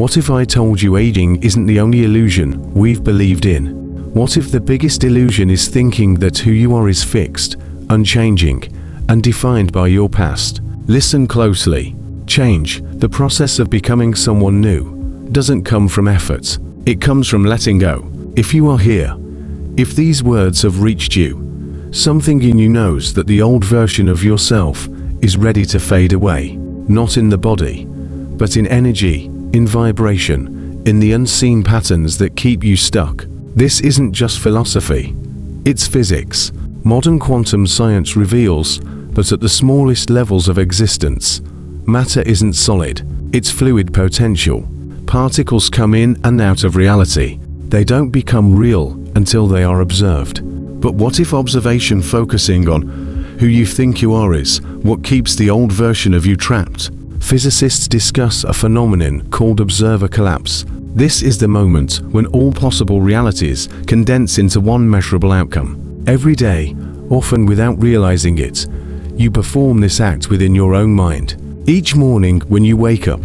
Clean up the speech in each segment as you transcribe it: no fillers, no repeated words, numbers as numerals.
What if I told you aging isn't the only illusion we've believed in? What if the biggest illusion is thinking that who you are is fixed, unchanging, and defined by your past? Listen closely. Change, the process of becoming someone new, doesn't come from effort. It comes from letting go. If you are here, if these words have reached you, something in you knows that the old version of yourself is ready to fade away. Not in the body, but in energy, in vibration, in the unseen patterns that keep you stuck. This isn't just philosophy, it's physics. Modern quantum science reveals that at the smallest levels of existence, matter isn't solid, it's fluid potential. Particles come in and out of reality. They don't become real until they are observed. But what if observation, focusing on who you think you are, is what keeps the old version of you trapped? Physicists discuss a phenomenon called observer collapse. This is the moment when all possible realities condense into one measurable outcome. Every day, often without realizing it, you perform this act within your own mind. Each morning when you wake up,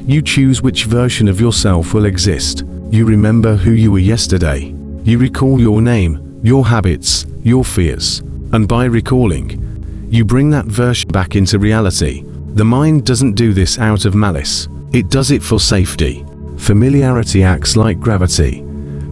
you choose which version of yourself will exist. You remember who you were yesterday. You recall your name, your habits, your fears. And by recalling, you bring that version back into reality. The mind doesn't do this out of malice. It does it for safety. Familiarity acts like gravity.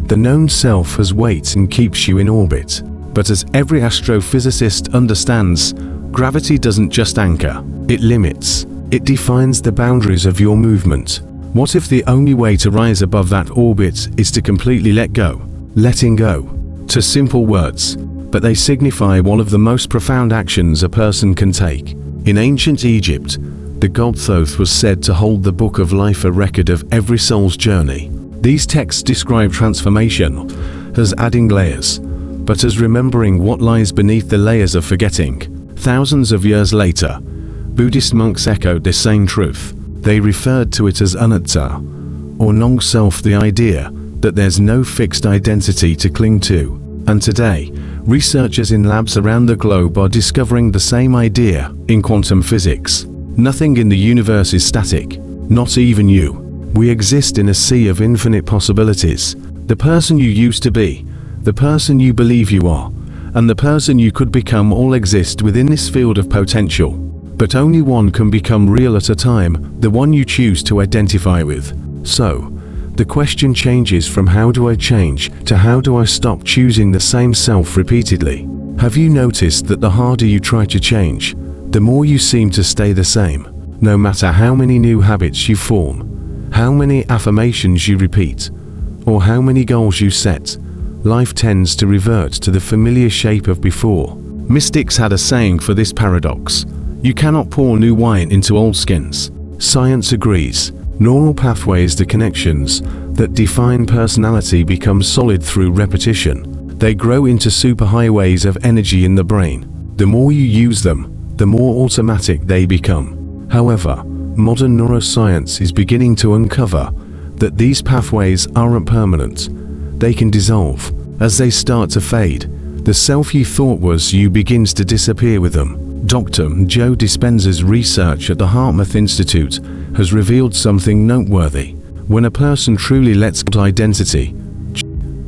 The known self has weight and keeps you in orbit. But as every astrophysicist understands, gravity doesn't just anchor, it limits. It defines the boundaries of your movement. What if the only way to rise above that orbit is to completely let go? Letting go. To simple words, but they signify one of the most profound actions a person can take. In ancient Egypt, the god Thoth was said to hold the book of life, a record of every soul's journey. These texts describe transformation as adding layers, but as remembering what lies beneath the layers of forgetting. Thousands of years later, Buddhist monks echoed this same truth. They referred to it as anatta, or non-self, the idea that there's no fixed identity to cling to. And today, researchers in labs around the globe are discovering the same idea in quantum physics. Nothing in the universe is static, not even you. We exist in a sea of infinite possibilities. The person you used to be, the person you believe you are, and the person you could become all exist within this field of potential. But only one can become real at a time, the one you choose to identify with. So, the question changes from how do I change to how do I stop choosing the same self repeatedly? Have you noticed that the harder you try to change, the more you seem to stay the same? No matter how many new habits you form, how many affirmations you repeat, or how many goals you set, life tends to revert to the familiar shape of before. Mystics had a saying for this paradox: you cannot pour new wine into old skins. Science agrees. Neural pathways, the connections that define personality, become solid through repetition. They grow into superhighways of energy in the brain. The more you use them, the more automatic they become. However, modern neuroscience is beginning to uncover that these pathways aren't permanent. They can dissolve. As they start to fade, the self you thought was you begins to disappear with them. Dr. Joe Dispenza's research at the Hartmouth Institute has revealed something noteworthy. When a person truly lets go of identity,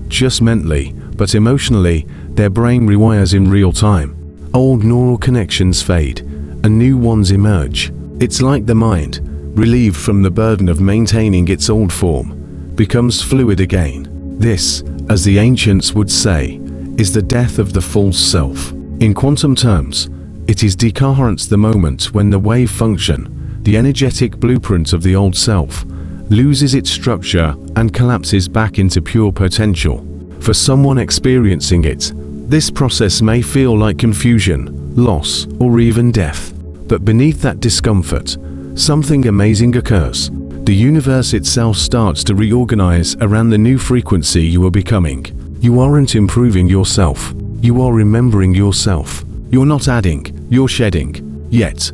just mentally, but emotionally, their brain rewires in real time. Old neural connections fade, and new ones emerge. It's like the mind, relieved from the burden of maintaining its old form, becomes fluid again. This, as the ancients would say, is the death of the false self. In quantum terms, it is decoherence, the moment when the wave function, the energetic blueprint of the old self, loses its structure and collapses back into pure potential. For someone experiencing it, this process may feel like confusion, loss, or even death. But beneath that discomfort, something amazing occurs. The universe itself starts to reorganize around the new frequency you are becoming. You aren't improving yourself. You are remembering yourself. You're not adding, you're shedding. Yet,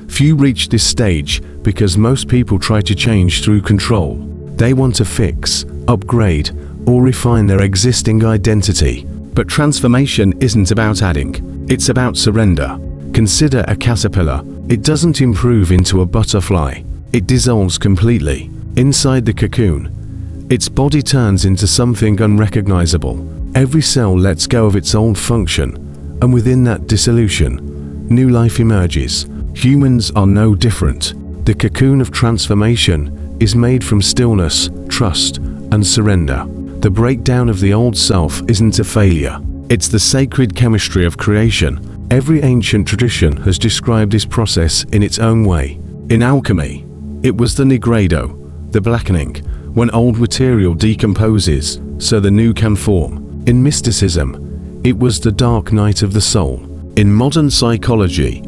few reach this stage because most people try to change through control. They want to fix, upgrade, or refine their existing identity. But transformation isn't about adding, it's about surrender. Consider a caterpillar. It doesn't improve into a butterfly. It dissolves completely. Inside the cocoon, its body turns into something unrecognizable. Every cell lets go of its old function, and within that dissolution, new life emerges. Humans are no different. The cocoon of transformation is made from stillness, trust, and surrender. The breakdown of the old self isn't a failure. It's the sacred chemistry of creation. Every ancient tradition has described this process in its own way. In alchemy, it was the nigredo, the blackening, when old material decomposes so the new can form. In mysticism, it was the dark night of the soul. In modern psychology,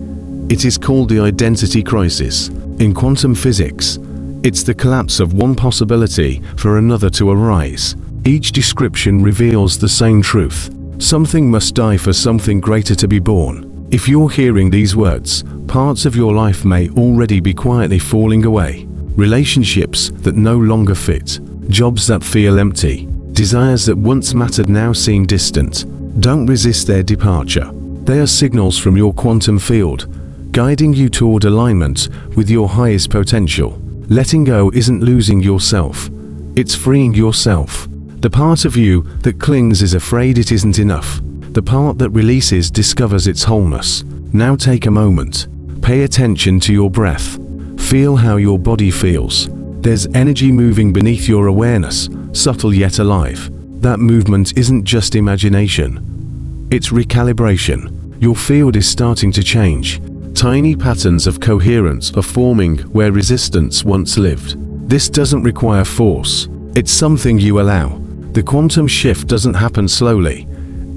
it is called the identity crisis. In quantum physics, it's the collapse of one possibility for another to arise. Each description reveals the same truth. Something must die for something greater to be born. If you're hearing these words, parts of your life may already be quietly falling away. Relationships that no longer fit, jobs that feel empty, desires that once mattered now seem distant. Don't resist their departure. They are signals from your quantum field, guiding you toward alignment with your highest potential. Letting go isn't losing yourself, it's freeing yourself. The part of you that clings is afraid it isn't enough. The part that releases discovers its wholeness. Now take a moment. Pay attention to your breath. Feel how your body feels. There's energy moving beneath your awareness, subtle yet alive. That movement isn't just imagination. It's recalibration. Your field is starting to change. Tiny patterns of coherence are forming where resistance once lived. This doesn't require force. It's something you allow. The quantum shift doesn't happen slowly.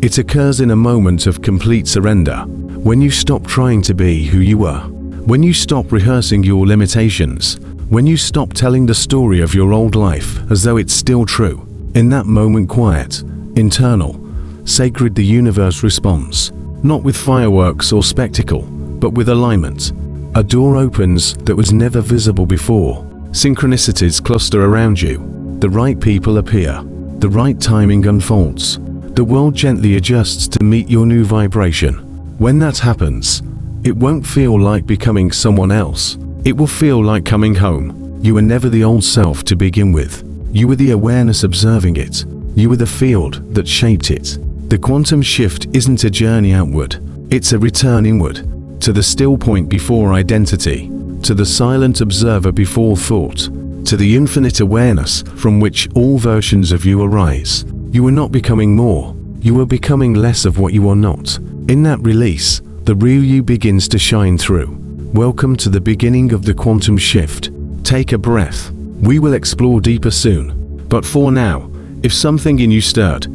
It occurs in a moment of complete surrender. When you stop trying to be who you were. When you stop rehearsing your limitations. When you stop telling the story of your old life as though it's still true. In that moment, quiet, internal, sacred, the universe responds. Not with fireworks or spectacle, but with alignment. A door opens that was never visible before. Synchronicities cluster around you. The right people appear. The right timing unfolds. The world gently adjusts to meet your new vibration. When that happens, it won't feel like becoming someone else. It will feel like coming home. You were never the old self to begin with. You were the awareness observing it. You were the field that shaped it. The quantum shift isn't a journey outward. It's a return inward. To the still point before identity. To the silent observer before thought. To the infinite awareness from which all versions of you arise. You are not becoming more. You are becoming less of what you are not. In that release, the real you begins to shine through. Welcome to the beginning of the quantum shift. Take a breath. We will explore deeper soon. But for now, if something in you stirred,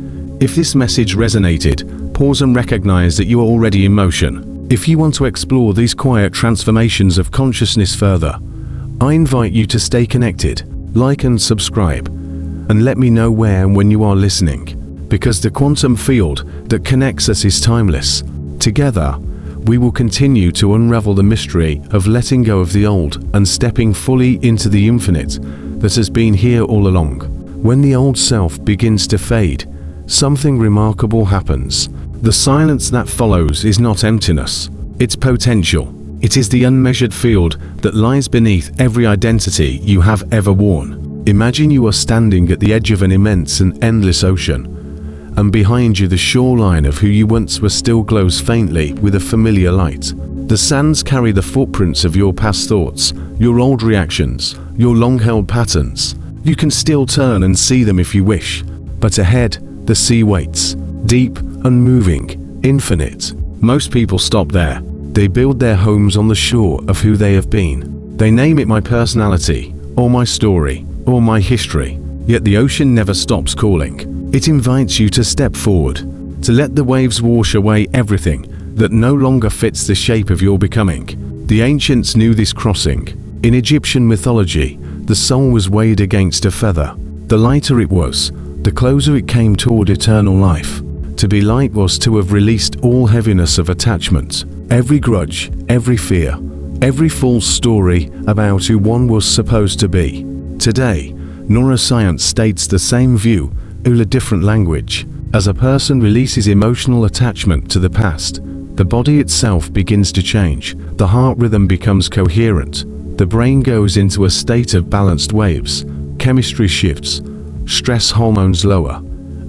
if this message resonated, pause and recognize that you are already in motion. If you want to explore these quiet transformations of consciousness further, I invite you to stay connected, like and subscribe, and let me know where and when you are listening, because the quantum field that connects us is timeless. Together, we will continue to unravel the mystery of letting go of the old and stepping fully into the infinite that has been here all along. When the old self begins to fade, something remarkable happens. The silence that follows is not emptiness, it's potential. It is the unmeasured field that lies beneath every identity you have ever worn. Imagine you are standing at the edge of an immense and endless ocean, and behind you the shoreline of who you once were still glows faintly with a familiar light. The sands carry the footprints of your past thoughts, your old reactions, your long-held patterns. You can still turn and see them if you wish, but ahead, the sea waits, deep, unmoving, infinite. Most people stop there. They build their homes on the shore of who they have been. They name it my personality, or my story, or my history. Yet the ocean never stops calling. It invites you to step forward, to let the waves wash away everything that no longer fits the shape of your becoming. The ancients knew this crossing. In Egyptian mythology, the soul was weighed against a feather. The lighter it was, the closer it came toward eternal life. To be light was to have released all heaviness of attachment. Every grudge, every fear, every false story about who one was supposed to be. Today, neuroscience states the same view, in a different language. As a person releases emotional attachment to the past, the body itself begins to change. The heart rhythm becomes coherent. the brain goes into a state of balanced waves, chemistry shifts, stress hormones lower,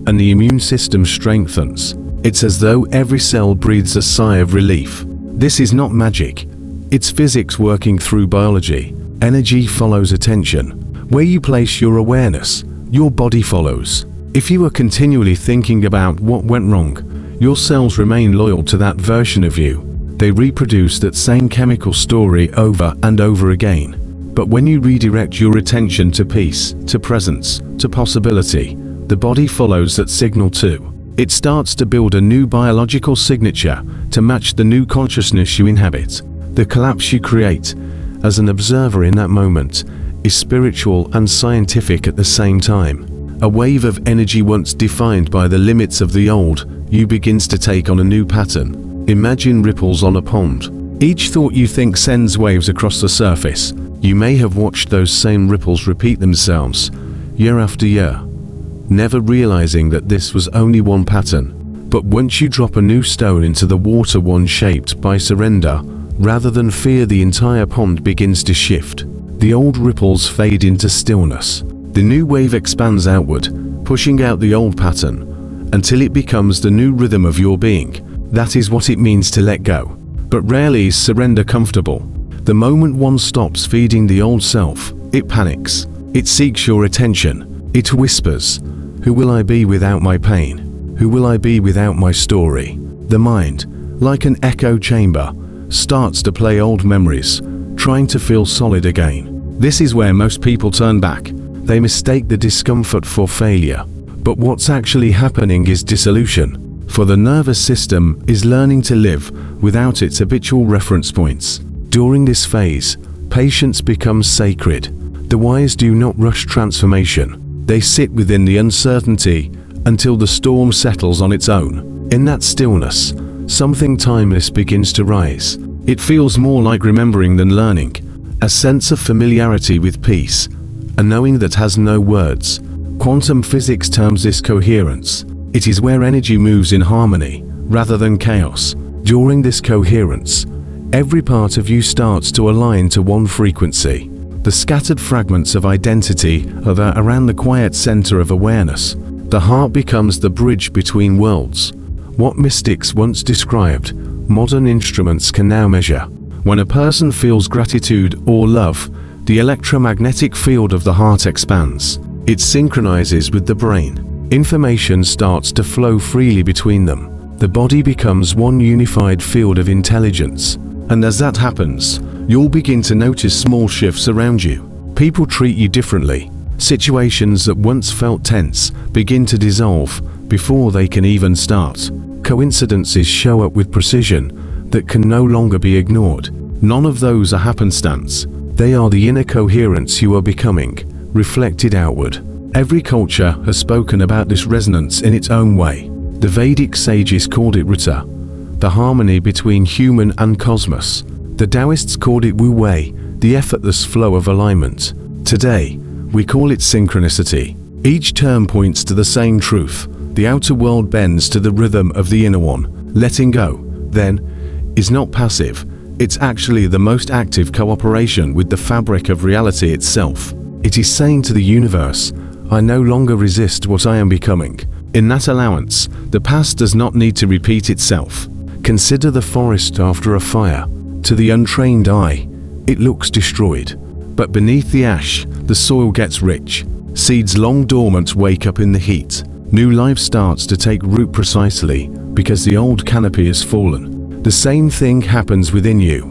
and the immune system strengthens. It's as though every cell breathes a sigh of relief. This is not magic. It's physics working through biology. Energy follows attention. Where you place your awareness, your body follows. If you are continually thinking about what went wrong, your cells remain loyal to that version of you. They reproduce that same chemical story over and over again. But when you redirect your attention to peace, to presence, to possibility, the body follows that signal too. It starts to build a new biological signature to match the new consciousness you inhabit. The collapse you create, as an observer in that moment, is spiritual and scientific at the same time. A wave of energy once defined by the limits of the old, you begins to take on a new pattern. Imagine ripples on a pond. Each thought you think sends waves across the surface. You may have watched those same ripples repeat themselves, year after year, never realizing that this was only one pattern. But once you drop a new stone into the water, one shaped by surrender, rather than fear, the entire pond begins to shift. The old ripples fade into stillness. The new wave expands outward, pushing out the old pattern, until it becomes the new rhythm of your being. That is what it means to let go. But rarely is surrender comfortable. The moment one stops feeding the old self, it panics. It seeks your attention. It whispers, "Who will I be without my pain? Who will I be without my story?" The mind, like an echo chamber, starts to play old memories, trying to feel solid again. This is where most people turn back. They mistake the discomfort for failure. But what's actually happening is dissolution. For the nervous system is learning to live without its habitual reference points. During this phase, patience becomes sacred. The wise do not rush transformation. They sit within the uncertainty until the storm settles on its own. In that stillness, something timeless begins to rise. It feels more like remembering than learning, a sense of familiarity with peace, a knowing that has no words. Quantum physics terms this coherence. It is where energy moves in harmony, rather than chaos. During this coherence, every part of you starts to align to one frequency. The scattered fragments of identity are around the quiet center of awareness. The heart becomes the bridge between worlds. What mystics once described, modern instruments can now measure. When a person feels gratitude or love, the electromagnetic field of the heart expands. It synchronizes with the brain. Information starts to flow freely between them. The body becomes one unified field of intelligence. And as that happens, you'll begin to notice small shifts around you. People treat you differently. Situations that once felt tense begin to dissolve before they can even start. Coincidences show up with precision that can no longer be ignored. None of those are happenstance. They are the inner coherence you are becoming, reflected outward. Every culture has spoken about this resonance in its own way. The Vedic sages called it Rita, the harmony between human and cosmos. The Taoists called it Wu Wei, the effortless flow of alignment. Today, we call it synchronicity. Each term points to the same truth. The outer world bends to the rhythm of the inner one. Letting go, then, is not passive. It's actually the most active cooperation with the fabric of reality itself. It is saying to the universe, I no longer resist what I am becoming. In that allowance, the past does not need to repeat itself. Consider the forest after a fire. To the untrained eye, it looks destroyed. But beneath the ash, the soil gets rich. Seeds long dormant wake up in the heat. New life starts to take root precisely because the old canopy has fallen. The same thing happens within you.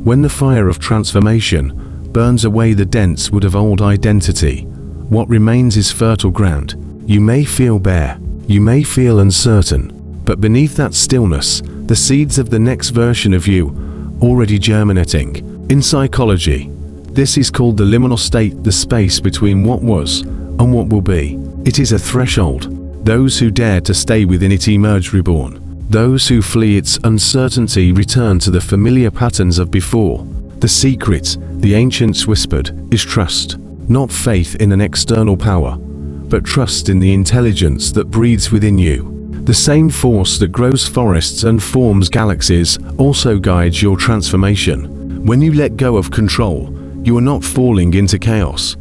When the fire of transformation burns away the dense wood of old identity, what remains is fertile ground. You may feel bare, you may feel uncertain, but beneath that stillness, the seeds of the next version of you already germinating. In psychology, this is called the liminal state, the space between what was and what will be. It is a threshold. Those who dare to stay within it emerge reborn. Those who flee its uncertainty return to the familiar patterns of before. The secret, the ancients whispered, is trust. Not faith in an external power, but trust in the intelligence that breathes within you. The same force that grows forests and forms galaxies also guides your transformation. When you let go of control, You are not falling into chaos.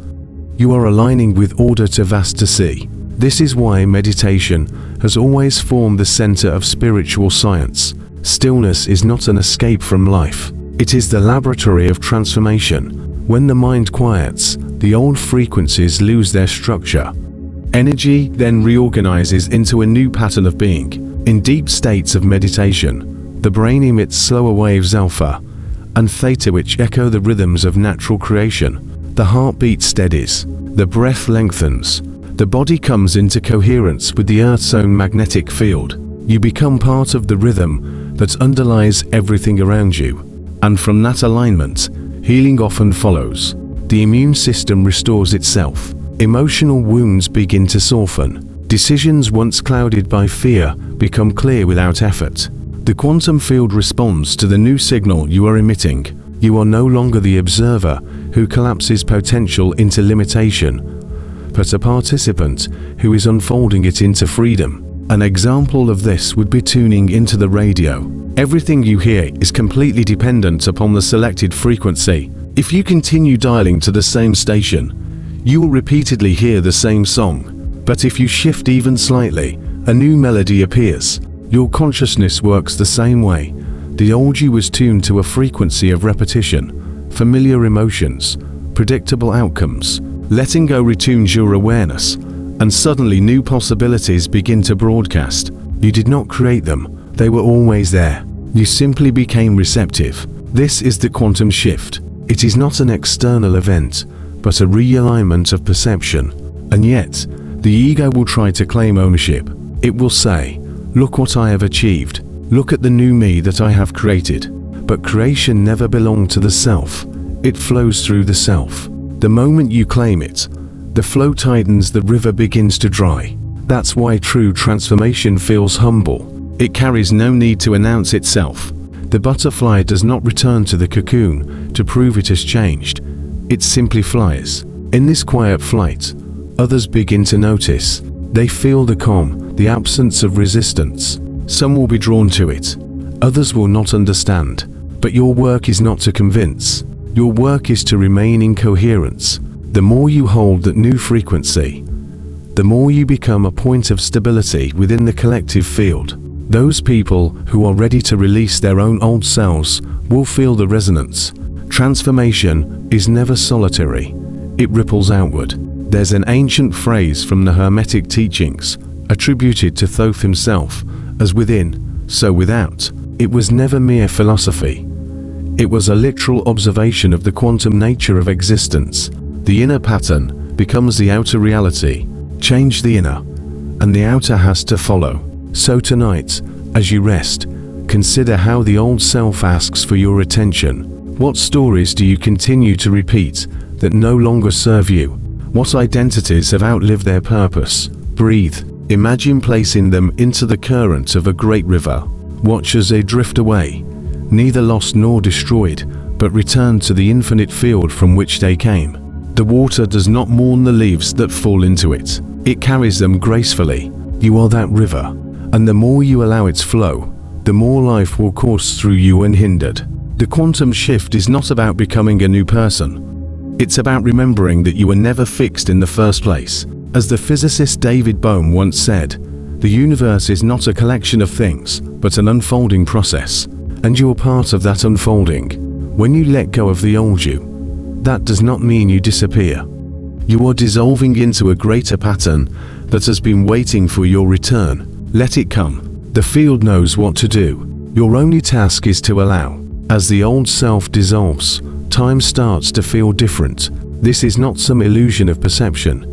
You are aligning with order to vast to see. This is why meditation has always formed the center of spiritual science. Stillness is not an escape from life. It is the laboratory of transformation. When the mind quiets, the old frequencies lose their structure. Energy then reorganizes into a new pattern of being. In deep states of meditation, the brain emits slower waves alpha and theta which echo the rhythms of natural creation. The heartbeat steadies, the breath lengthens, the body comes into coherence with the Earth's own magnetic field. You become part of the rhythm that underlies everything around you. And from that alignment, healing often follows. The immune system restores itself. Emotional wounds begin to soften. Decisions once clouded by fear become clear without effort. The quantum field responds to the new signal you are emitting. You are no longer the observer who collapses potential into limitation, but a participant who is unfolding it into freedom. An example of this would be tuning into the radio. Everything you hear is completely dependent upon the selected frequency. If you continue dialing to the same station, you will repeatedly hear the same song. But if you shift even slightly, a new melody appears. Your consciousness works the same way. The old you was tuned to a frequency of repetition, familiar emotions, predictable outcomes. Letting go retunes your awareness, and suddenly new possibilities begin to broadcast. You did not create them, they were always there. You simply became receptive. This is the quantum shift. It is not an external event, but a realignment of perception. And yet, the ego will try to claim ownership. It will say, "Look what I have achieved. Look at the new me that I have created." But creation never belonged to the self. It flows through the self. The moment you claim it, the flow tightens, the river begins to dry. That's why true transformation feels humble. It carries no need to announce itself. The butterfly does not return to the cocoon to prove it has changed. It simply flies. In this quiet flight, others begin to notice. They feel the calm, the absence of resistance. Some will be drawn to it. Others will not understand. But your work is not to convince. Your work is to remain in coherence. The more you hold that new frequency, the more you become a point of stability within the collective field. Those people who are ready to release their own old selves will feel the resonance. Transformation is never solitary. It ripples outward. There's an ancient phrase from the Hermetic teachings, attributed to Thoth himself, as within, so without. It was never mere philosophy. It was a literal observation of the quantum nature of existence. The inner pattern becomes the outer reality. Change the inner, and the outer has to follow. So tonight, as you rest, consider how the old self asks for your attention. What stories do you continue to repeat that no longer serve you? What identities have outlived their purpose? Breathe. Imagine placing them into the current of a great river. Watch as they drift away, neither lost nor destroyed, but return to the infinite field from which they came. The water does not mourn the leaves that fall into it. It carries them gracefully. You are that river, and the more you allow its flow, the more life will course through you unhindered. The quantum shift is not about becoming a new person. It's about remembering that you were never fixed in the first place. As the physicist David Bohm once said, the universe is not a collection of things, but an unfolding process. And you're part of that unfolding. When you let go of the old you, that does not mean you disappear. You are dissolving into a greater pattern that has been waiting for your return. Let it come. The field knows what to do. Your only task is to allow. As the old self dissolves, time starts to feel different. This is not some illusion of perception.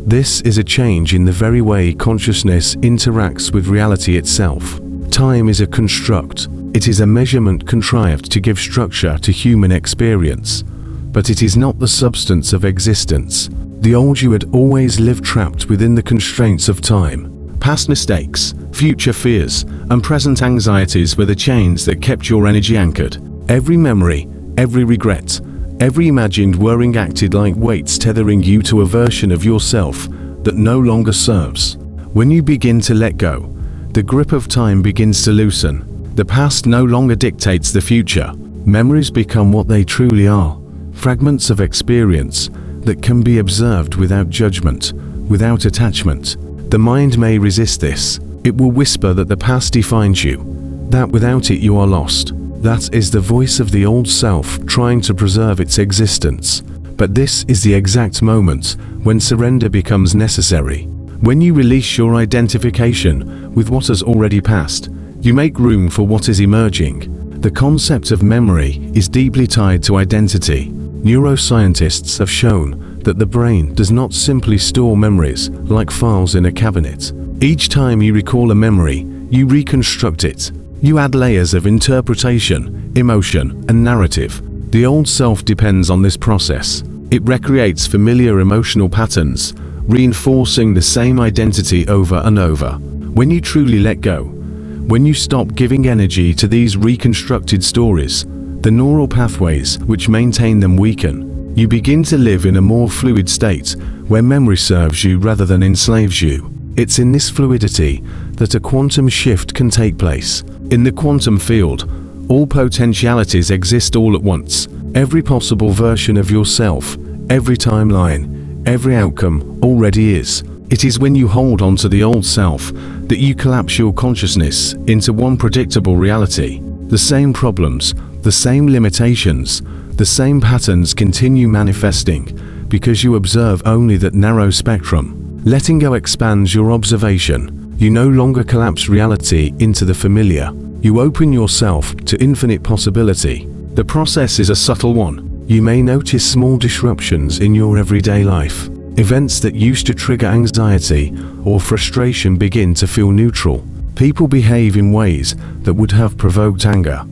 This is a change in the very way consciousness interacts with reality itself. Time is a construct. It is a measurement contrived to give structure to human experience. But it is not the substance of existence. The old you had always lived trapped within the constraints of time. Past mistakes, future fears, and present anxieties were the chains that kept your energy anchored. Every memory, every regret, every imagined worrying acted like weights tethering you to a version of yourself that no longer serves. When you begin to let go, the grip of time begins to loosen. The past no longer dictates the future. Memories become what they truly are, fragments of experience that can be observed without judgment, without attachment. The mind may resist this. It will whisper that the past defines you, that without it you are lost. That is the voice of the old self trying to preserve its existence. But this is the exact moment when surrender becomes necessary. When you release your identification with what has already passed, you make room for what is emerging. The concept of memory is deeply tied to identity. Neuroscientists have shown that the brain does not simply store memories like files in a cabinet. Each time you recall a memory, you reconstruct it. You add layers of interpretation, emotion, and narrative. The old self depends on this process. It recreates familiar emotional patterns, reinforcing the same identity over and over. When you truly let go, when you stop giving energy to these reconstructed stories, the neural pathways which maintain them weaken. You begin to live in a more fluid state, where memory serves you rather than enslaves you. It's in this fluidity that a quantum shift can take place. In the quantum field, all potentialities exist all at once. Every possible version of yourself, every timeline, every outcome already is. It is when you hold on to the old self that you collapse your consciousness into one predictable reality. The same problems, the same limitations, the same patterns continue manifesting because you observe only that narrow spectrum. Letting go expands your observation. You no longer collapse reality into the familiar. You open yourself to infinite possibility. The process is a subtle one. You may notice small disruptions in your everyday life. Events that used to trigger anxiety or frustration begin to feel neutral. People behave in ways that would have provoked anger.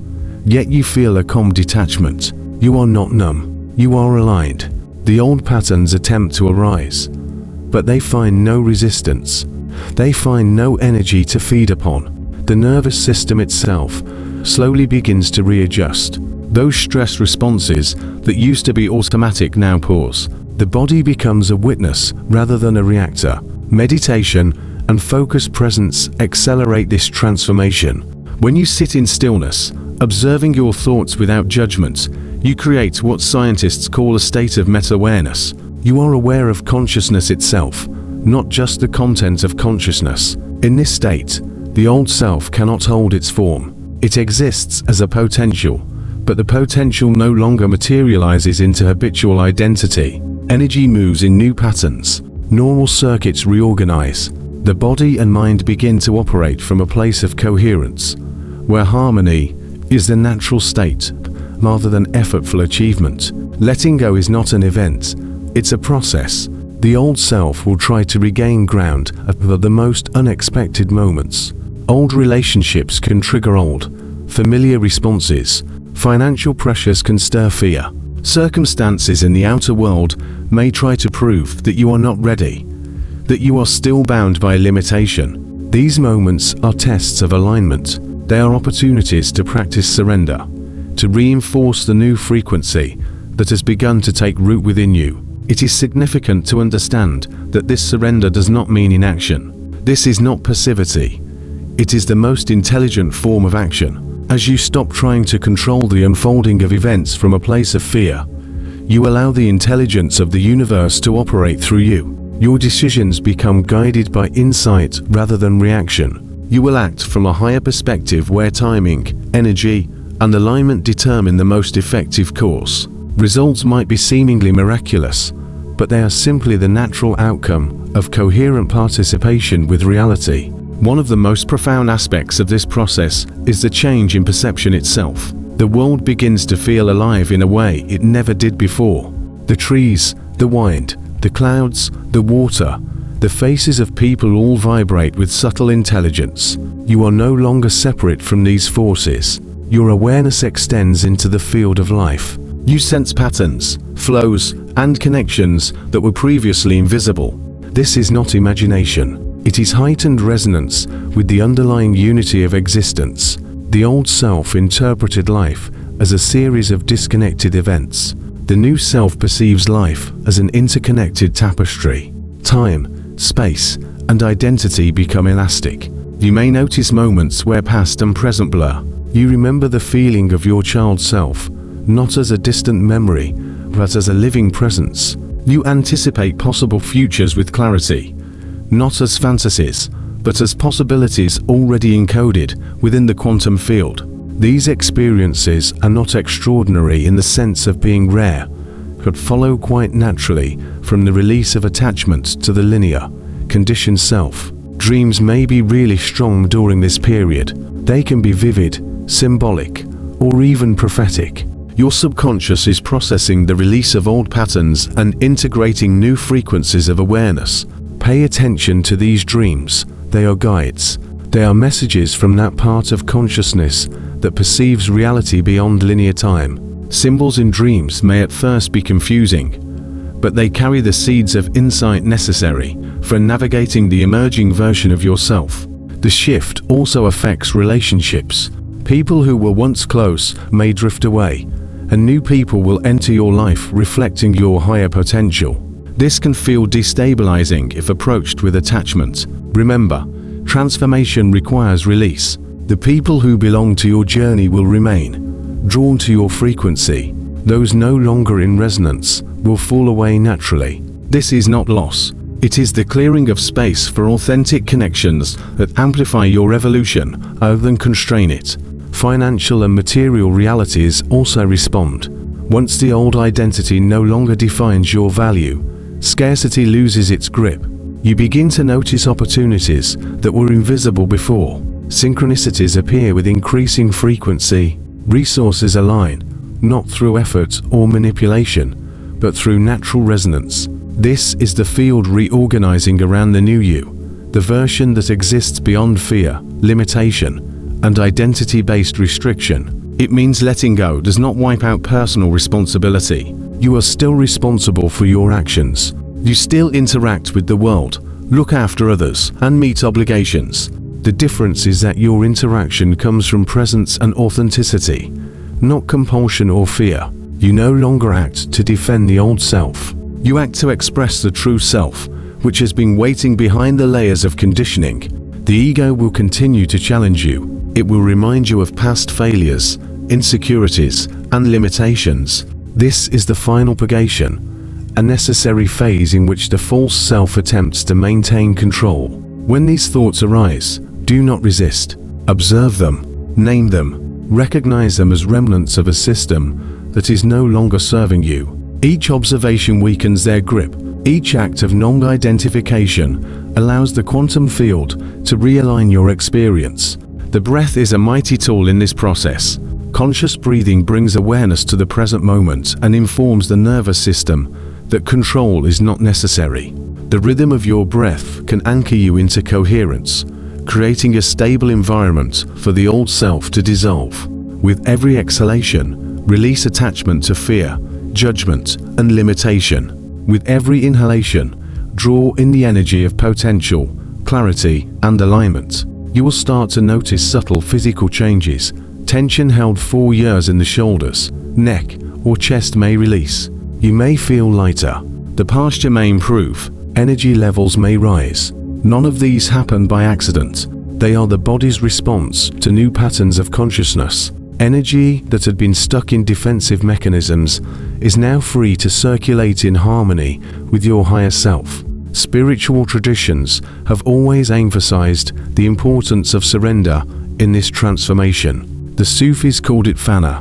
Yet you feel a calm detachment. You are not numb. You are aligned. The old patterns attempt to arise, but they find no resistance. They find no energy to feed upon. The nervous system itself slowly begins to readjust. Those stress responses that used to be automatic now pause. The body becomes a witness rather than a reactor. Meditation and focused presence accelerate this transformation. When you sit in stillness, observing your thoughts without judgment, you create what scientists call a state of meta-awareness. You are aware of consciousness itself, not just the content of consciousness. In this state, the old self cannot hold its form. It exists as a potential, but the potential no longer materializes into habitual identity. Energy moves in new patterns. Normal circuits reorganize. The body and mind begin to operate from a place of coherence, where harmony is the natural state rather than effortful achievement. Letting go is not an event, it's a process. The old self will try to regain ground at the most unexpected moments. Old relationships can trigger old, familiar responses. Financial pressures can stir fear. Circumstances in the outer world may try to prove that you are not ready, that you are still bound by limitation. These moments are tests of alignment. They are opportunities to practice surrender, to reinforce the new frequency that has begun to take root within you. It is significant to understand that this surrender does not mean inaction. This is not passivity. It is the most intelligent form of action. As you stop trying to control the unfolding of events from a place of fear, you allow the intelligence of the universe to operate through you. Your decisions become guided by insight rather than reaction. You will act from a higher perspective where timing, energy, and alignment determine the most effective course. Results might be seemingly miraculous, but they are simply the natural outcome of coherent participation with reality. One of the most profound aspects of this process is the change in perception itself. The world begins to feel alive in a way it never did before. The trees, the wind, the clouds, the water, the faces of people all vibrate with subtle intelligence. You are no longer separate from these forces. Your awareness extends into the field of life. You sense patterns, flows, and connections that were previously invisible. This is not imagination. It is heightened resonance with the underlying unity of existence. The old self interpreted life as a series of disconnected events. The new self perceives life as an interconnected tapestry. Time, space, and identity become elastic. You may notice moments where past and present blur. You remember the feeling of your child self, not as a distant memory, but as a living presence. You anticipate possible futures with clarity, not as fantasies, but as possibilities already encoded within the quantum field. These experiences are not extraordinary in the sense of being rare, but follow quite naturally from the release of attachment to the linear, conditioned self. Dreams may be really strong during this period. They can be vivid, symbolic, or even prophetic. Your subconscious is processing the release of old patterns and integrating new frequencies of awareness. Pay attention to these dreams. They are guides. They are messages from that part of consciousness that perceives reality beyond linear time. Symbols in dreams may at first be confusing, but they carry the seeds of insight necessary for navigating the emerging version of yourself. The shift also affects relationships. People who were once close may drift away, and new people will enter your life reflecting your higher potential. This can feel destabilizing if approached with attachment. Remember, transformation requires release. The people who belong to your journey will remain, drawn to your frequency. Those no longer in resonance will fall away naturally. This is not loss. It is the clearing of space for authentic connections that amplify your evolution rather than constrain it. Financial and material realities also respond. Once the old identity no longer defines your value, scarcity loses its grip. You begin to notice opportunities that were invisible before. Synchronicities appear with increasing frequency. Resources align, not through effort or manipulation, but through natural resonance. This is the field reorganizing around the new you, the version that exists beyond fear, limitation, and identity-based restriction. It means letting go does not wipe out personal responsibility. You are still responsible for your actions. You still interact with the world, look after others, and meet obligations. The difference is that your interaction comes from presence and authenticity, not compulsion or fear. You no longer act to defend the old self. You act to express the true self, which has been waiting behind the layers of conditioning. The ego will continue to challenge you. It will remind you of past failures, insecurities, and limitations. This is the final purgation, a necessary phase in which the false self attempts to maintain control. When these thoughts arise, do not resist. Observe them, name them, recognize them as remnants of a system that is no longer serving you. Each observation weakens their grip. Each act of non-identification allows the quantum field to realign your experience. The breath is a mighty tool in this process. Conscious breathing brings awareness to the present moment and informs the nervous system that control is not necessary. The rhythm of your breath can anchor you into coherence, creating a stable environment for the old self to dissolve. With every exhalation, release attachment to fear, judgment, and limitation. With every inhalation, draw in the energy of potential, clarity, and alignment. You will start to notice subtle physical changes. Tension held for years in the shoulders, neck, or chest may release. You may feel lighter. The posture may improve. Energy levels may rise. None of these happen by accident. They are the body's response to new patterns of consciousness. Energy that had been stuck in defensive mechanisms is now free to circulate in harmony with your higher self. Spiritual traditions have always emphasized the importance of surrender in this transformation. The Sufis called it fana,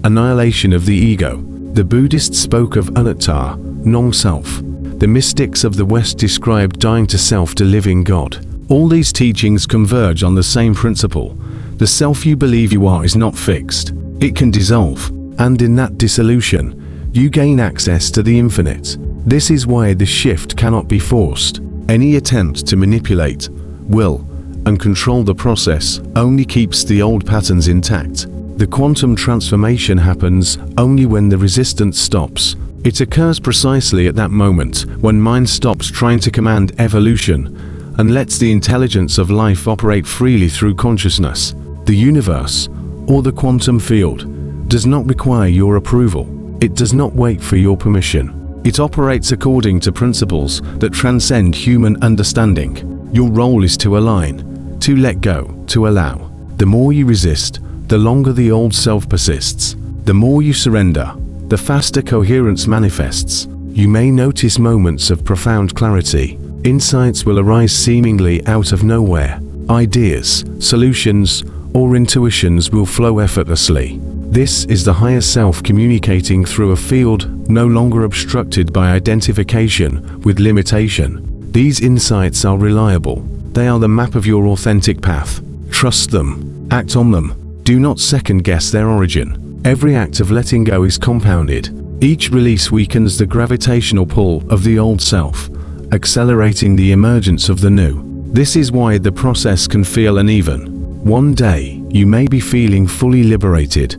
annihilation of the ego. The Buddhists spoke of anatta, non-self. The mystics of the West described dying to self to live in God. All these teachings converge on the same principle. The self you believe you are is not fixed. It can dissolve, and in that dissolution, you gain access to the infinite. This is why the shift cannot be forced. Any attempt to manipulate, will, and control the process only keeps the old patterns intact. The quantum transformation happens only when the resistance stops. It occurs precisely at that moment when mind stops trying to command evolution and lets the intelligence of life operate freely through consciousness. The universe, or the quantum field, does not require your approval. It does not wait for your permission. It operates according to principles that transcend human understanding. Your role is to align, to let go, to allow. The more you resist, the longer the old self persists. The more you surrender, the faster coherence manifests. You may notice moments of profound clarity. Insights will arise seemingly out of nowhere. Ideas, solutions, or intuitions will flow effortlessly. This is the higher self communicating through a field no longer obstructed by identification with limitation. These insights are reliable. They are the map of your authentic path. Trust them. Act on them. Do not second-guess their origin. Every act of letting go is compounded. Each release weakens the gravitational pull of the old self, accelerating the emergence of the new. This is why the process can feel uneven. One day, you may be feeling fully liberated,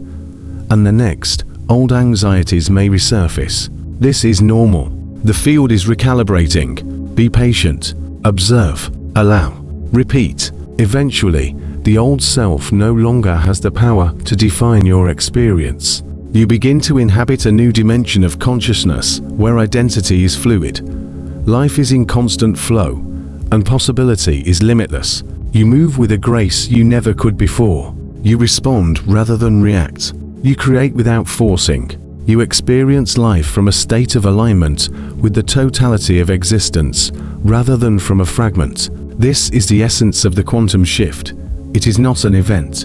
and the next, old anxieties may resurface. This is normal. The field is recalibrating. Be patient. Observe. Allow. Repeat. Eventually, the old self no longer has the power to define your experience. You begin to inhabit a new dimension of consciousness where identity is fluid. Life is in constant flow, and possibility is limitless. You move with a grace you never could before. You respond rather than react. You create without forcing. You experience life from a state of alignment with the totality of existence, rather than from a fragment. This is the essence of the quantum shift. It is not an event,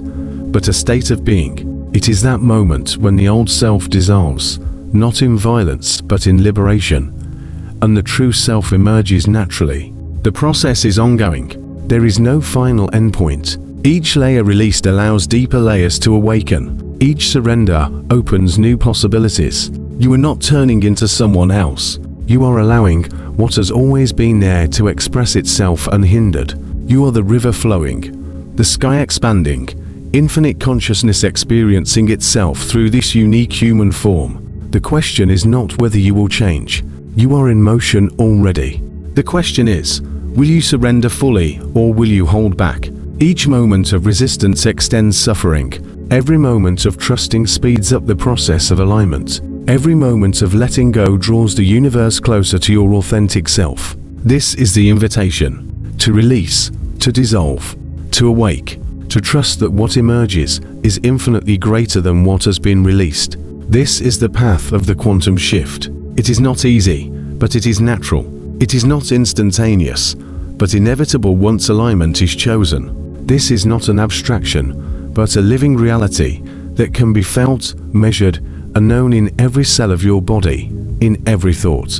but a state of being. It is that moment when the old self dissolves, not in violence but in liberation, and the true self emerges naturally. The process is ongoing. There is no final endpoint. Each layer released allows deeper layers to awaken. Each surrender opens new possibilities. You are not turning into someone else. You are allowing what has always been there to express itself unhindered. You are the river flowing, the sky expanding, infinite consciousness experiencing itself through this unique human form. The question is not whether you will change. You are in motion already. The question is, will you surrender fully or will you hold back? Each moment of resistance extends suffering. Every moment of trusting speeds up the process of alignment. Every moment of letting go draws the universe closer to your authentic self. This is the invitation to release, to dissolve, to awake, to trust that what emerges is infinitely greater than what has been released. This is the path of the quantum shift. It is not easy, but it is natural. It is not instantaneous, but inevitable once alignment is chosen. This is not an abstraction, but a living reality that can be felt, measured, and known in every cell of your body, in every thought,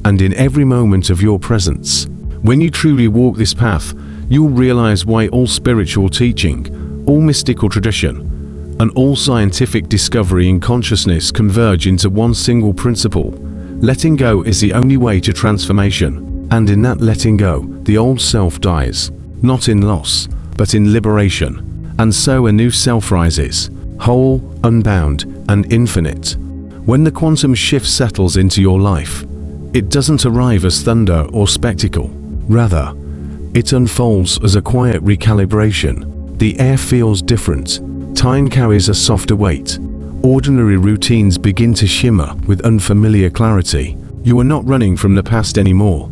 and in every moment of your presence. When you truly walk this path, you'll realize why all spiritual teaching, all mystical tradition, and all scientific discovery in consciousness converge into one single principle. Letting go is the only way to transformation, and in that letting go, the old self dies, not in loss, but in liberation, and so a new self rises, whole, unbound, and infinite. When the quantum shift settles into your life, it doesn't arrive as thunder or spectacle. Rather, it unfolds as a quiet recalibration. The air feels different. Time carries a softer weight. Ordinary routines begin to shimmer with unfamiliar clarity. You are not running from the past anymore,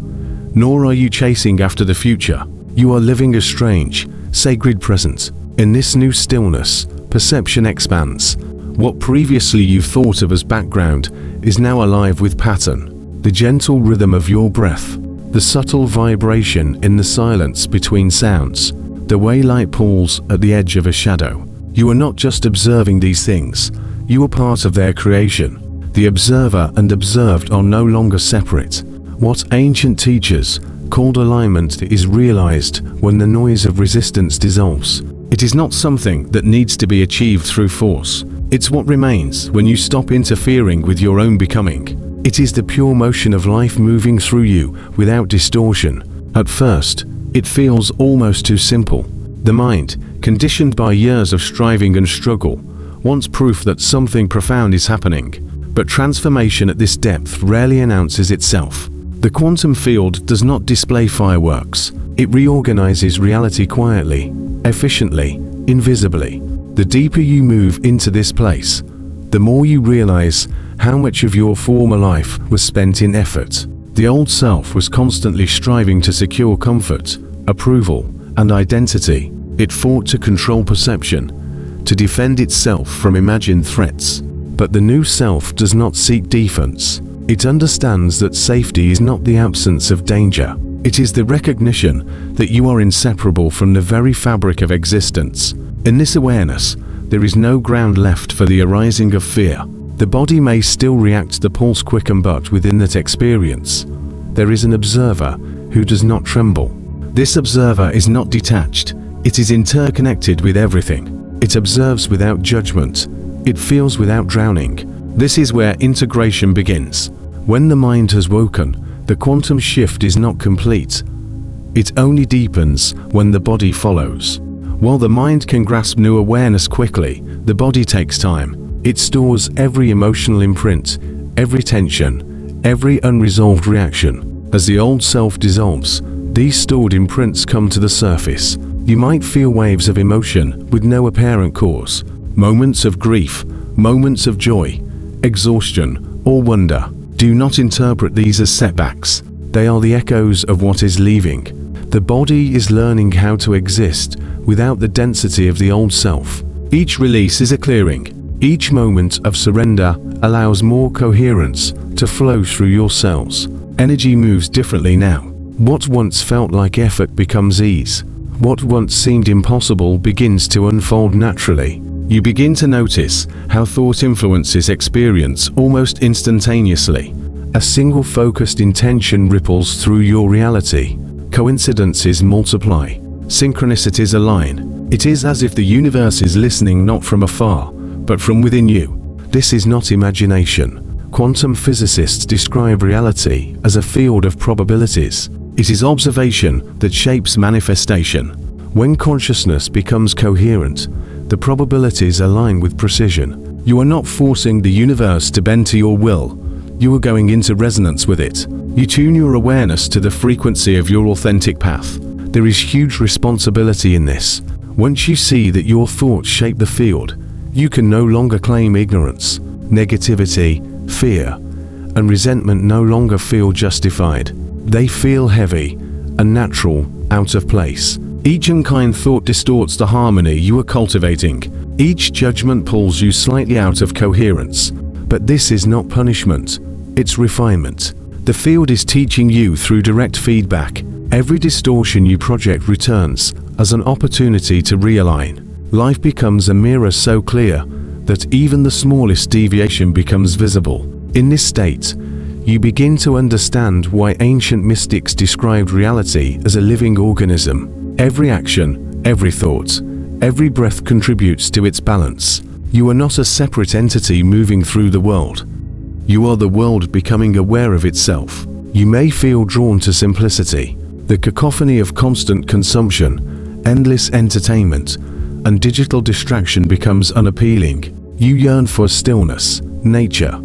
nor are you chasing after the future. You are living a strange, sacred present. In this new stillness, perception expands. What previously you thought of as background is now alive with pattern. The gentle rhythm of your breath, the subtle vibration in the silence between sounds, the way light pulls at the edge of a shadow. You are not just observing these things, you are part of their creation. The observer and observed are no longer separate. What ancient teachers called alignment is realized when the noise of resistance dissolves. It is not something that needs to be achieved through force. It's what remains when you stop interfering with your own becoming. It is the pure motion of life moving through you without distortion. At first, it feels almost too simple. The mind, conditioned by years of striving and struggle, wants proof that something profound is happening. But transformation at this depth rarely announces itself. The quantum field does not display fireworks. It reorganizes reality quietly, efficiently, invisibly. The deeper you move into this place, the more you realize how much of your former life was spent in effort. The old self was constantly striving to secure comfort, approval, and identity. It fought to control perception, to defend itself from imagined threats. But the new self does not seek defense. It understands that safety is not the absence of danger. It is the recognition that you are inseparable from the very fabric of existence. In this awareness, there is no ground left for the arising of fear. The body may still react, the pulse quicken, but within that experience, there is an observer who does not tremble. This observer is not detached. It is interconnected with everything. It observes without judgment. It feels without drowning. This is where integration begins. When the mind has woken, the quantum shift is not complete. It only deepens when the body follows. While the mind can grasp new awareness quickly, the body takes time. It stores every emotional imprint, every tension, every unresolved reaction. As the old self dissolves, these stored imprints come to the surface. You might feel waves of emotion with no apparent cause. Moments of grief, moments of joy, exhaustion, or wonder. Do not interpret these as setbacks. They are the echoes of what is leaving. The body is learning how to exist without the density of the old self. Each release is a clearing. Each moment of surrender allows more coherence to flow through your cells. Energy moves differently now. What once felt like effort becomes ease. What once seemed impossible begins to unfold naturally. You begin to notice how thought influences experience almost instantaneously. A single focused intention ripples through your reality. Coincidences multiply. Synchronicities align. It is as if the universe is listening not from afar, but from within you. This is not imagination. Quantum physicists describe reality as a field of probabilities. It is observation that shapes manifestation. When consciousness becomes coherent, the probabilities align with precision. You are not forcing the universe to bend to your will. You are going into resonance with it. You tune your awareness to the frequency of your authentic path. There is huge responsibility in this. Once you see that your thoughts shape the field, you can no longer claim ignorance. Negativity, fear, and resentment no longer feel justified. They feel heavy, unnatural, out of place. Each unkind thought distorts the harmony you are cultivating. Each judgment pulls you slightly out of coherence. But this is not punishment, it's refinement. The field is teaching you through direct feedback. Every distortion you project returns as an opportunity to realign. Life becomes a mirror so clear that even the smallest deviation becomes visible. In this state, you begin to understand why ancient mystics described reality as a living organism. Every action, every thought, every breath contributes to its balance. You are not a separate entity moving through the world. You are the world becoming aware of itself. You may feel drawn to simplicity. The cacophony of constant consumption, endless entertainment, and digital distraction becomes unappealing. You yearn for stillness, nature,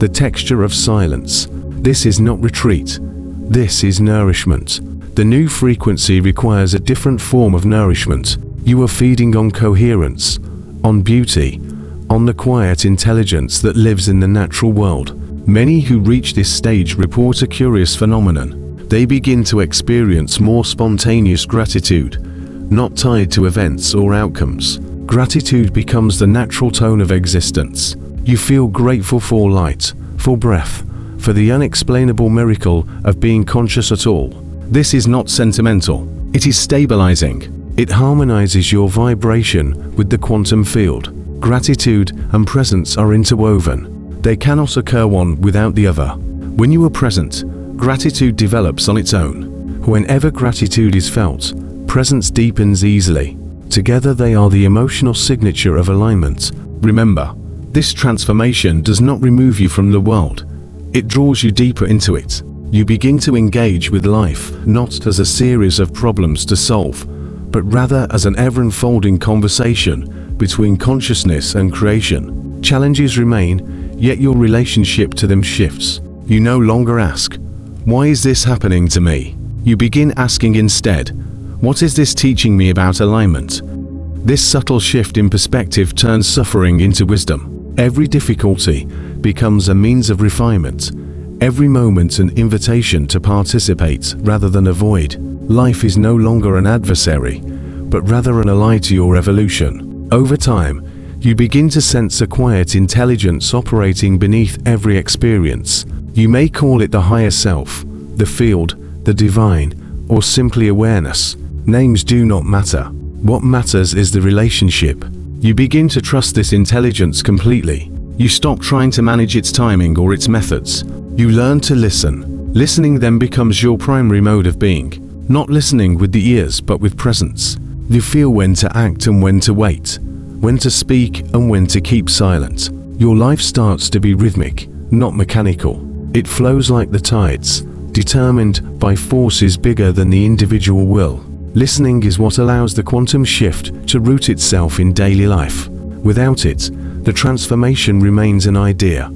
the texture of silence. This is not retreat. This is nourishment. The new frequency requires a different form of nourishment. You are feeding on coherence, on beauty, on the quiet intelligence that lives in the natural world. Many who reach this stage report a curious phenomenon. They begin to experience more spontaneous gratitude, not tied to events or outcomes. Gratitude becomes the natural tone of existence. You feel grateful for light, for breath, for the unexplainable miracle of being conscious at all. This is not sentimental. It is stabilizing. It harmonizes your vibration with the quantum field. Gratitude and presence are interwoven. They cannot occur one without the other. When you are present, gratitude develops on its own. Whenever gratitude is felt, presence deepens easily. Together they are the emotional signature of alignment. Remember, this transformation does not remove you from the world. It draws you deeper into it. You begin to engage with life not as a series of problems to solve, but rather as an ever-unfolding conversation between consciousness and creation. Challenges remain, yet your relationship to them shifts. You no longer ask, "Why is this happening to me?" You begin asking instead, "What is this teaching me about alignment?" This subtle shift in perspective turns suffering into wisdom. Every difficulty becomes a means of refinement. Every moment an invitation to participate rather than avoid. Life is no longer an adversary, but rather an ally to your evolution. Over time, You begin to sense a quiet intelligence operating beneath every experience. You may call it the higher self, the field, the divine, or simply awareness. Names do not matter. What matters is the relationship. You begin to trust this intelligence completely. You stop trying to manage its timing or its methods. You learn to listen. Listening then becomes your primary mode of being. Not listening with the ears but with presence. You feel when to act and when to wait, when to speak and when to keep silent. Your life starts to be rhythmic, not mechanical. It flows like the tides, determined by forces bigger than the individual will. Listening is what allows the quantum shift to root itself in daily life. Without it, the transformation remains an idea.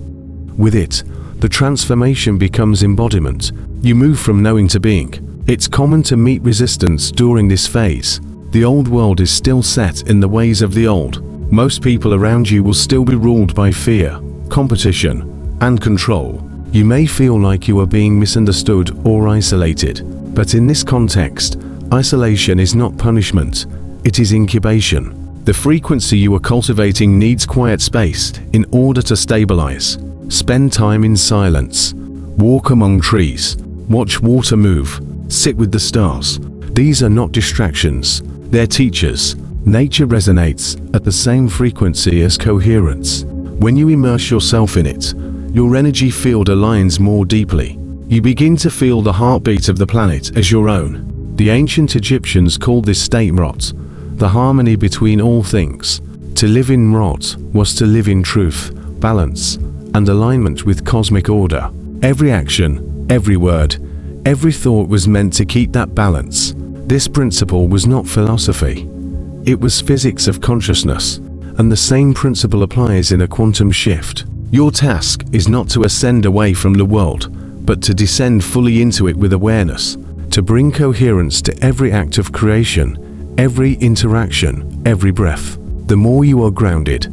With it, the transformation becomes embodiment. You move from knowing to being. It's common to meet resistance during this phase. The old world is still set in the ways of the old. Most people around you will still be ruled by fear, competition, and control. You may feel like you are being misunderstood or isolated, but in this context, isolation is not punishment, it is incubation. The frequency you are cultivating needs quiet space in order to stabilize. Spend time in silence. Walk among trees. Watch water move. Sit with the stars. These are not distractions, they're teachers. Nature resonates at the same frequency as coherence. When you immerse yourself in it, your energy field aligns more deeply. You begin to feel the heartbeat of the planet as your own. The ancient Egyptians called this state Mrot, the harmony between all things. To live in Mrot was to live in truth, balance, and alignment with cosmic order. Every action, every word, every thought was meant to keep that balance. This principle was not philosophy. It was physics of consciousness, and the same principle applies in a quantum shift. Your task is not to ascend away from the world, but to descend fully into it with awareness, to bring coherence to every act of creation, every interaction, every breath. The more you are grounded,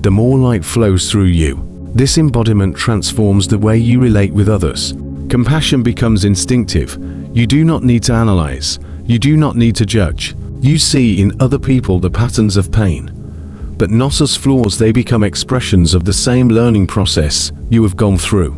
the more light flows through you. This embodiment transforms the way you relate with others. Compassion becomes instinctive. You do not need to analyze. You do not need to judge. You see in other people the patterns of pain, but not as flaws. They become expressions of the same learning process you have gone through.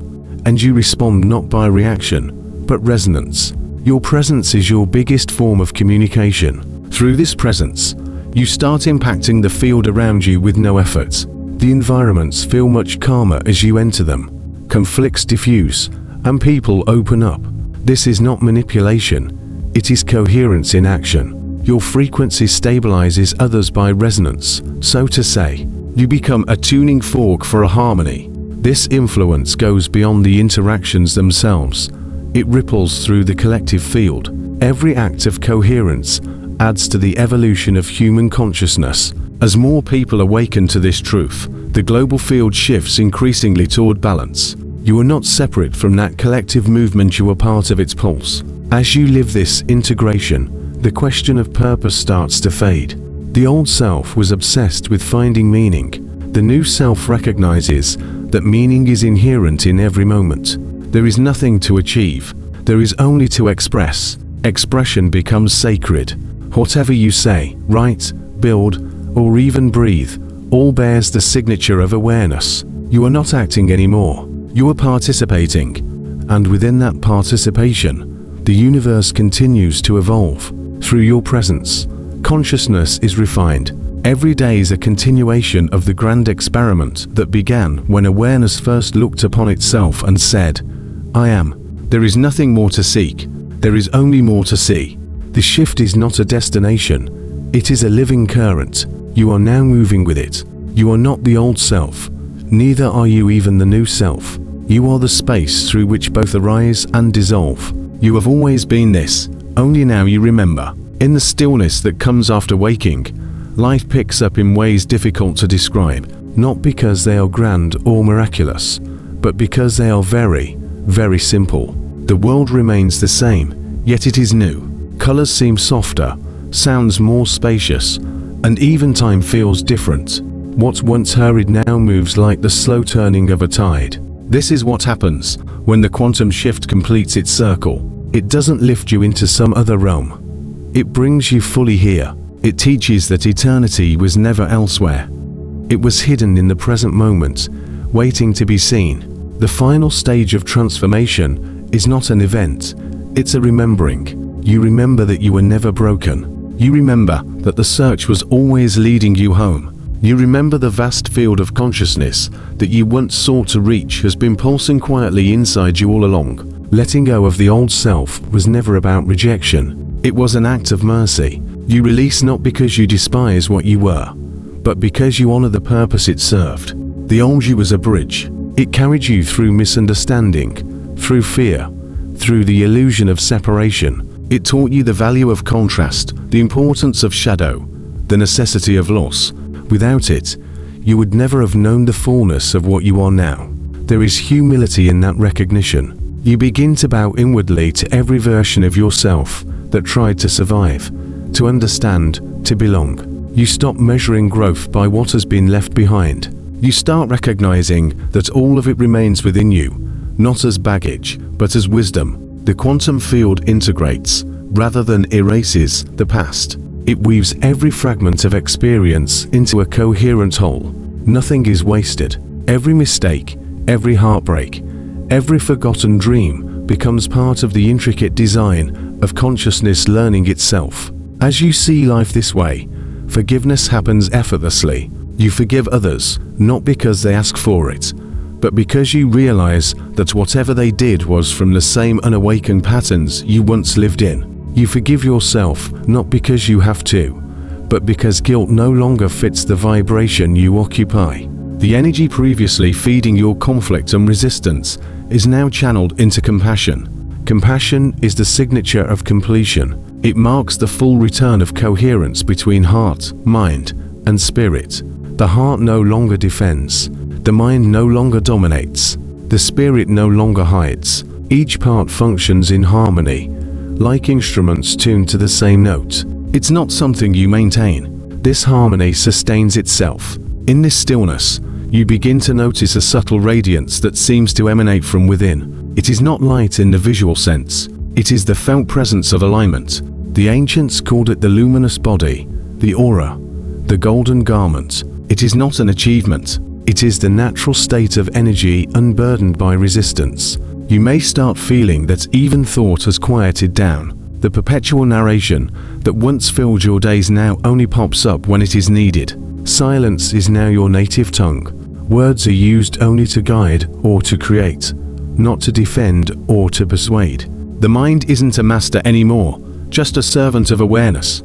And you respond not by reaction, but resonance. Your presence is your biggest form of communication. Through this presence, you start impacting the field around you with no effort. The environments feel much calmer as you enter them. Conflicts diffuse, and people open up. This is not manipulation, it is coherence in action. Your frequency stabilizes others by resonance, so to say. You become a tuning fork for a harmony. This influence goes beyond the interactions themselves. It ripples through the collective field. Every act of coherence adds to the evolution of human consciousness. As more people awaken to this truth, the global field shifts increasingly toward balance. You are not separate from that collective movement, you are part of its pulse. As you live this integration, the question of purpose starts to fade. The old self was obsessed with finding meaning. The new self recognizes that meaning is inherent in every moment. There is nothing to achieve, there is only to express. Expression becomes sacred. Whatever you say, write, build, or even breathe, all bears the signature of awareness. You are not acting anymore, you are participating. And within that participation, the universe continues to evolve. Through your presence, consciousness is refined. Every day is a continuation of the grand experiment that began when awareness first looked upon itself and said, I am. There is nothing more to seek. There is only more to see. The shift is not a destination. It is a living current. You are now moving with it. You are not the old self. Neither are you even the new self. You are the space through which both arise and dissolve. You have always been this. Only now you remember. In the stillness that comes after waking, life picks up in ways difficult to describe, not because they are grand or miraculous, but because they are very, very simple. The world remains the same, yet it is new. Colors seem softer, sounds more spacious, and even time feels different. What once hurried now moves like the slow turning of a tide. This is what happens when the quantum shift completes its circle. It doesn't lift you into some other realm. It brings you fully here. It teaches that eternity was never elsewhere. It was hidden in the present moment, waiting to be seen. The final stage of transformation is not an event, it's a remembering. You remember that you were never broken. You remember that the search was always leading you home. You remember the vast field of consciousness that you once sought to reach has been pulsing quietly inside you all along. Letting go of the old self was never about rejection. It was an act of mercy. You release not because you despise what you were, but because you honor the purpose it served. The old you was a bridge. It carried you through misunderstanding, through fear, through the illusion of separation. It taught you the value of contrast, the importance of shadow, the necessity of loss. Without it, you would never have known the fullness of what you are now. There is humility in that recognition. You begin to bow inwardly to every version of yourself that tried to survive, to understand, to belong. You stop measuring growth by what has been left behind. You start recognizing that all of it remains within you, not as baggage, but as wisdom. The quantum field integrates, rather than erases, the past. It weaves every fragment of experience into a coherent whole. Nothing is wasted. Every mistake, every heartbreak, every forgotten dream becomes part of the intricate design of consciousness learning itself. As you see life this way, forgiveness happens effortlessly. You forgive others, not because they ask for it, but because you realize that whatever they did was from the same unawakened patterns you once lived in. You forgive yourself, not because you have to, but because guilt no longer fits the vibration you occupy. The energy previously feeding your conflict and resistance is now channeled into compassion. Compassion is the signature of completion. It marks the full return of coherence between heart, mind, and spirit. The heart no longer defends. The mind no longer dominates. The spirit no longer hides. Each part functions in harmony, like instruments tuned to the same note. It's not something you maintain. This harmony sustains itself. In this stillness, you begin to notice a subtle radiance that seems to emanate from within. It is not light in the visual sense. It is the felt presence of alignment. The ancients called it the luminous body, the aura, the golden garment. It is not an achievement. It is the natural state of energy unburdened by resistance. You may start feeling that even thought has quieted down. The perpetual narration that once filled your days now only pops up when it is needed. Silence is now your native tongue. Words are used only to guide or to create, not to defend or to persuade. The mind isn't a master anymore, just a servant of awareness.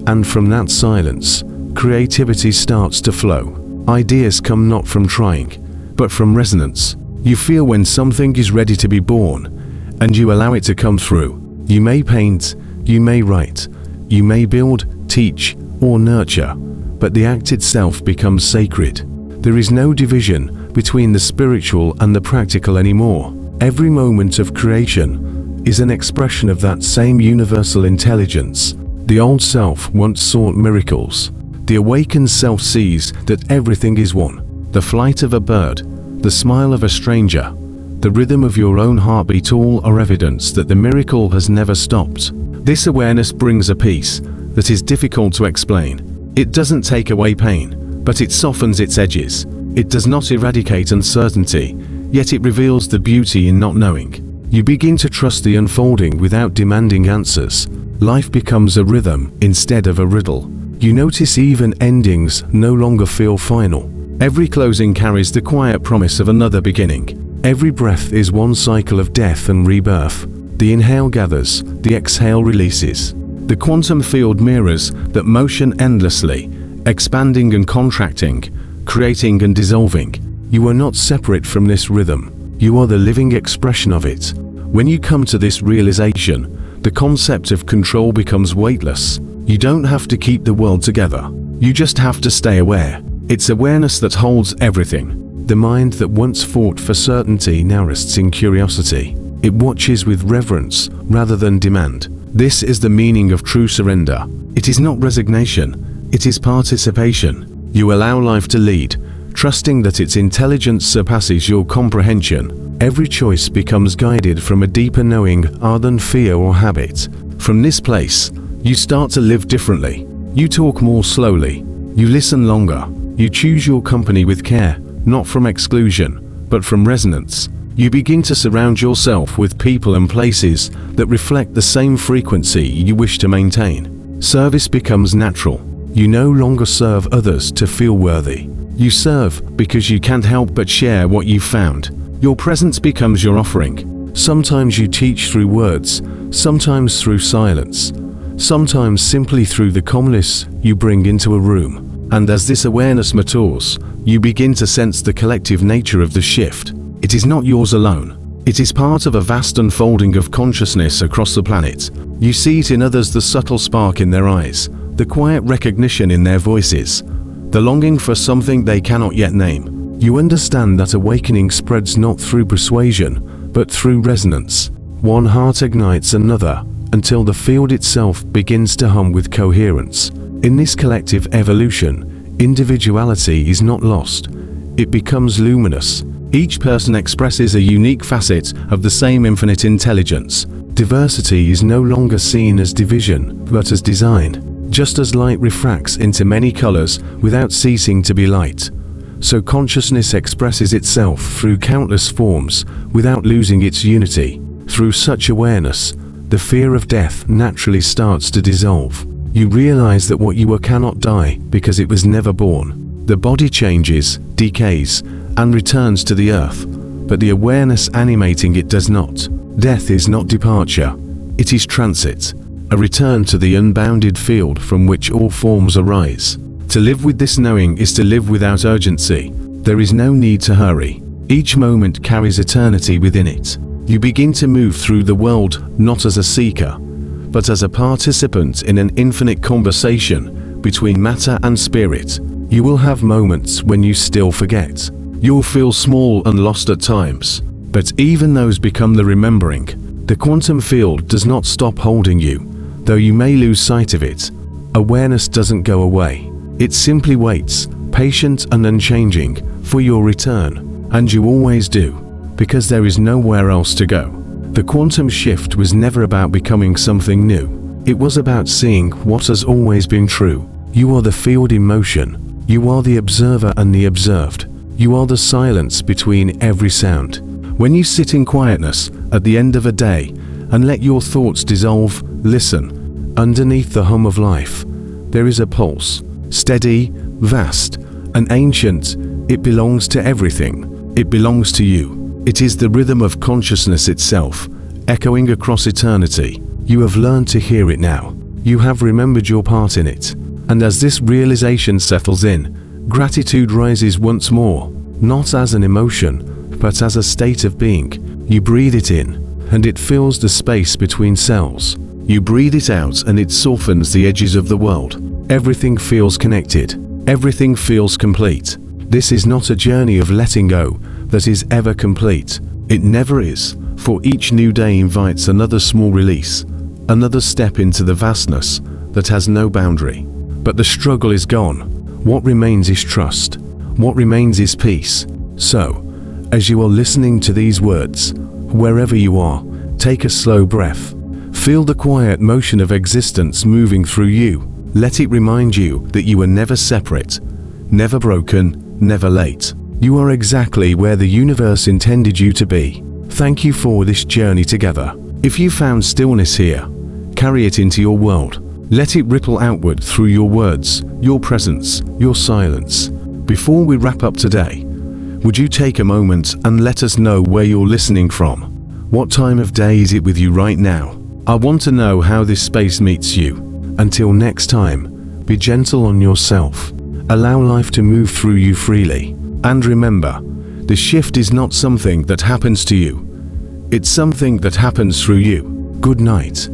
And from that silence, creativity starts to flow. Ideas come not from trying, but from resonance. You feel when something is ready to be born, and you allow it to come through. You may paint, you may write, you may build, teach, or nurture, but the act itself becomes sacred. There is no division between the spiritual and the practical anymore. Every moment of creation is an expression of that same universal intelligence. The old self once sought miracles. The awakened self sees that everything is one. The flight of a bird, the smile of a stranger, the rhythm of your own heartbeat, all are evidence that the miracle has never stopped. This awareness brings a peace that is difficult to explain. It doesn't take away pain, but it softens its edges. It does not eradicate uncertainty, yet it reveals the beauty in not knowing. You begin to trust the unfolding without demanding answers. Life becomes a rhythm instead of a riddle. You notice even endings no longer feel final. Every closing carries the quiet promise of another beginning. Every breath is one cycle of death and rebirth. The inhale gathers, the exhale releases. The quantum field mirrors that motion endlessly, expanding and contracting, creating and dissolving. You are not separate from this rhythm. You are the living expression of it. When you come to this realization, the concept of control becomes weightless. You don't have to keep the world together. You just have to stay aware. It's awareness that holds everything. The mind that once fought for certainty now rests in curiosity. It watches with reverence rather than demand. This is the meaning of true surrender. It is not resignation, it is participation. You allow life to lead, trusting that its intelligence surpasses your comprehension. Every choice becomes guided from a deeper knowing rather than fear or habit. From this place, you start to live differently. You talk more slowly. You listen longer. You choose your company with care, not from exclusion, but from resonance. You begin to surround yourself with people and places that reflect the same frequency you wish to maintain. Service becomes natural. You no longer serve others to feel worthy. You serve because you can't help but share what you've found. Your presence becomes your offering. Sometimes you teach through words, sometimes through silence, sometimes simply through the calmness you bring into a room. And as this awareness matures, you begin to sense the collective nature of the shift. It is not yours alone. It is part of a vast unfolding of consciousness across the planet. You see it in others, the subtle spark in their eyes, the quiet recognition in their voices, the longing for something they cannot yet name. You understand that awakening spreads not through persuasion, but through resonance. One heart ignites another, until the field itself begins to hum with coherence. In this collective evolution, individuality is not lost. It becomes luminous. Each person expresses a unique facet of the same infinite intelligence. Diversity is no longer seen as division, but as design. Just as light refracts into many colors without ceasing to be light, so consciousness expresses itself through countless forms without losing its unity. Through such awareness, the fear of death naturally starts to dissolve. You realize that what you are cannot die because it was never born. The body changes, decays, and returns to the earth, but the awareness animating it does not. Death is not departure, it is transit, a return to the unbounded field from which all forms arise. To live with this knowing is to live without urgency. There is no need to hurry. Each moment carries eternity within it. You begin to move through the world not as a seeker, but as a participant in an infinite conversation between matter and spirit. You will have moments when you still forget. You'll feel small and lost at times, but even those become the remembering. The quantum field does not stop holding you, though you may lose sight of it. Awareness doesn't go away. It simply waits, patient and unchanging, for your return. And you always do, because there is nowhere else to go. The quantum shift was never about becoming something new. It was about seeing what has always been true. You are the field in motion. You are the observer and the observed. You are the silence between every sound. When you sit in quietness at the end of a day and let your thoughts dissolve, listen. Underneath the hum of life, there is a pulse, steady, vast, and ancient. It belongs to everything. It belongs to you. It is the rhythm of consciousness itself, echoing across eternity. You have learned to hear it now. You have remembered your part in it. And as this realization settles in, gratitude rises once more, not as an emotion, but as a state of being. You breathe it in, and it fills the space between cells. You breathe it out, and it softens the edges of the world. Everything feels connected. Everything feels complete. This is not a journey of letting go that is ever complete. It never is, for each new day invites another small release, another step into the vastness that has no boundary. But the struggle is gone. What remains is trust. What remains is peace. So, as you are listening to these words, wherever you are, take a slow breath. Feel the quiet motion of existence moving through you. Let it remind you that you are never separate, never broken, never late. You are exactly where the universe intended you to be. Thank you for this journey together. If you found stillness here, carry it into your world. Let it ripple outward through your words, your presence, your silence. Before we wrap up today, would you take a moment and let us know where you're listening from? What time of day is it with you right now? I want to know how this space meets you. Until next time, be gentle on yourself. Allow life to move through you freely. And remember, the shift is not something that happens to you. It's something that happens through you. Good night.